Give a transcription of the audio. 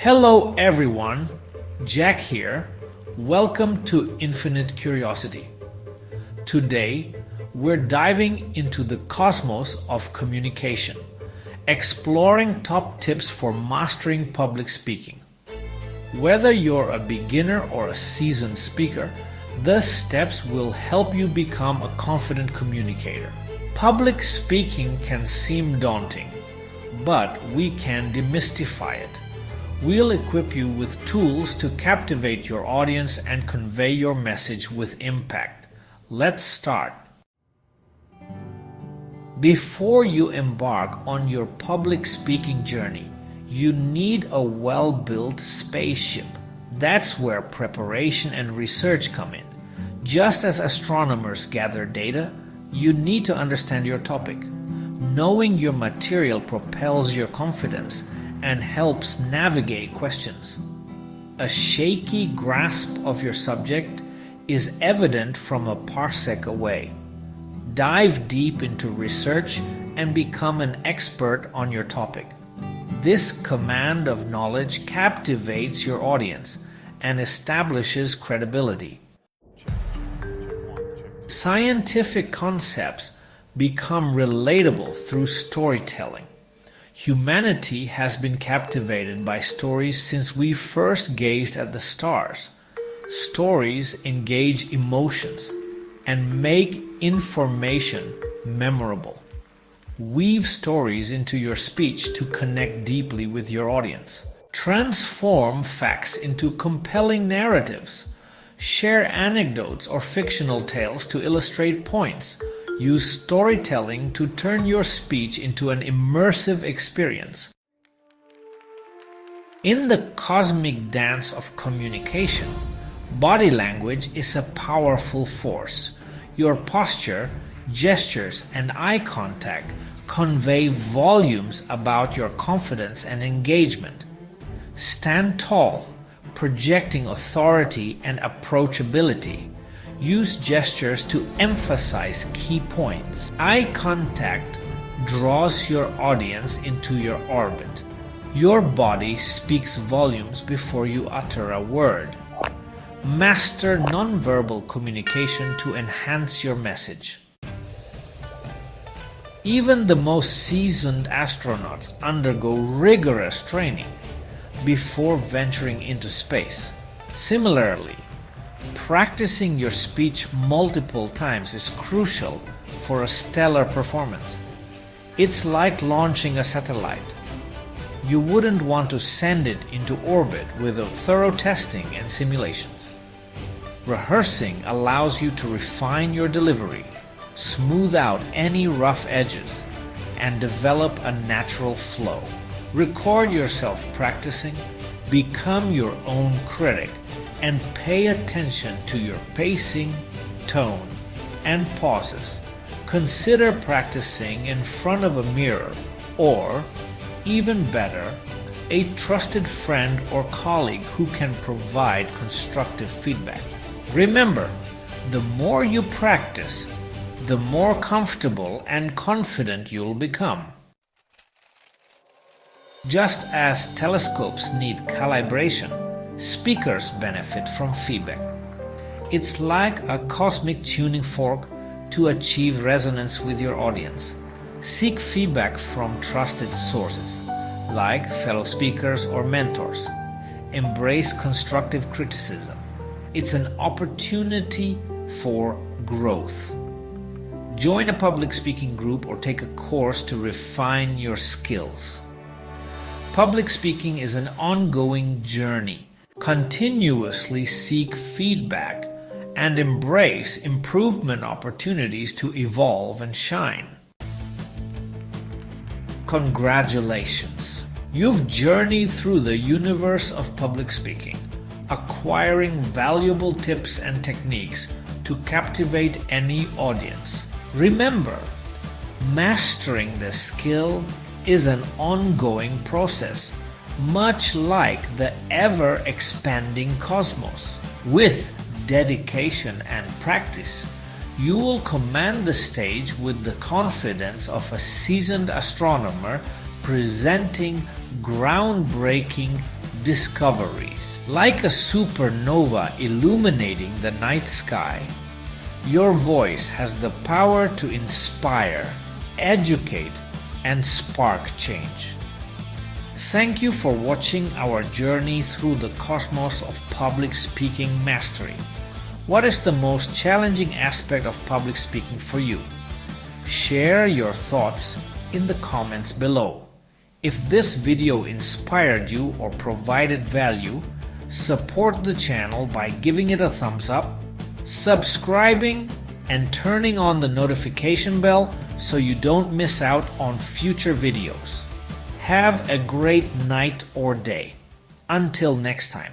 Hello everyone, Jack here. Welcome to Infinite Curiosity. Today, we're diving into the cosmos of communication, exploring top tips for mastering public speaking. Whether you're a beginner or a seasoned speaker, the steps will help you become a confident communicator. Public speaking can seem daunting, but we can demystify it. We'll equip you with tools to captivate your audience and convey your message with impact. Let's start. Before you embark on your public speaking journey, you need a well-built spaceship. That's where preparation and research come in. Just as astronomers gather data, you need to understand your topic. Knowing your material propels your confidence and helps navigate questions. A shaky grasp of your subject is evident from a parsec away. Dive deep into research and become an expert on your topic. This command of knowledge captivates your audience and establishes credibility. Scientific concepts become relatable through storytelling. Humanity has been captivated by stories since we first gazed at the stars. Stories engage emotions and make information memorable. Weave stories into your speech to connect deeply with your audience. Transform facts into compelling narratives. Share anecdotes or fictional tales to illustrate points. Use storytelling to turn your speech into an immersive experience. In the cosmic dance of communication, body language is a powerful force. Your posture, gestures, and eye contact convey volumes about your confidence and engagement. Stand tall, projecting authority and approachability. Use gestures to emphasize key points. Eye contact draws your audience into your orbit. Your body speaks volumes before you utter a word. Master nonverbal communication to enhance your message. Even the most seasoned astronauts undergo rigorous training before venturing into space. Similarly, practicing your speech multiple times is crucial for a stellar performance. It's like launching a satellite. You wouldn't want to send it into orbit without thorough testing and simulations. Rehearsing allows you to refine your delivery, smooth out any rough edges, and develop a natural flow. Record yourself practicing, become your own critic, and pay attention to your pacing, tone, and pauses. Consider practicing in front of a mirror or, even better, a trusted friend or colleague who can provide constructive feedback. Remember, the more you practice, the more comfortable and confident you'll become. Just as telescopes need calibration, speakers benefit from feedback. It's like a cosmic tuning fork to achieve resonance with your audience. Seek feedback from trusted sources, like fellow speakers or mentors. Embrace constructive criticism. It's an opportunity for growth. Join a public speaking group or take a course to refine your skills. Public speaking is an ongoing journey. Continuously seek feedback and embrace improvement opportunities to evolve and shine. Congratulations! You've journeyed through the universe of public speaking, acquiring valuable tips and techniques to captivate any audience. Remember, mastering the skill is an ongoing process, much like the ever-expanding cosmos. With dedication and practice, you will command the stage with the confidence of a seasoned astronomer presenting groundbreaking discoveries. Like a supernova illuminating the night sky, your voice has the power to inspire, educate, and spark change. Thank you for watching our journey through the cosmos of public speaking mastery. What is the most challenging aspect of public speaking for you? Share your thoughts in the comments below. If this video inspired you or provided value, support the channel by giving it a thumbs up, subscribing, and turning on the notification bell so you don't miss out on future videos. Have a great night or day. Until next time.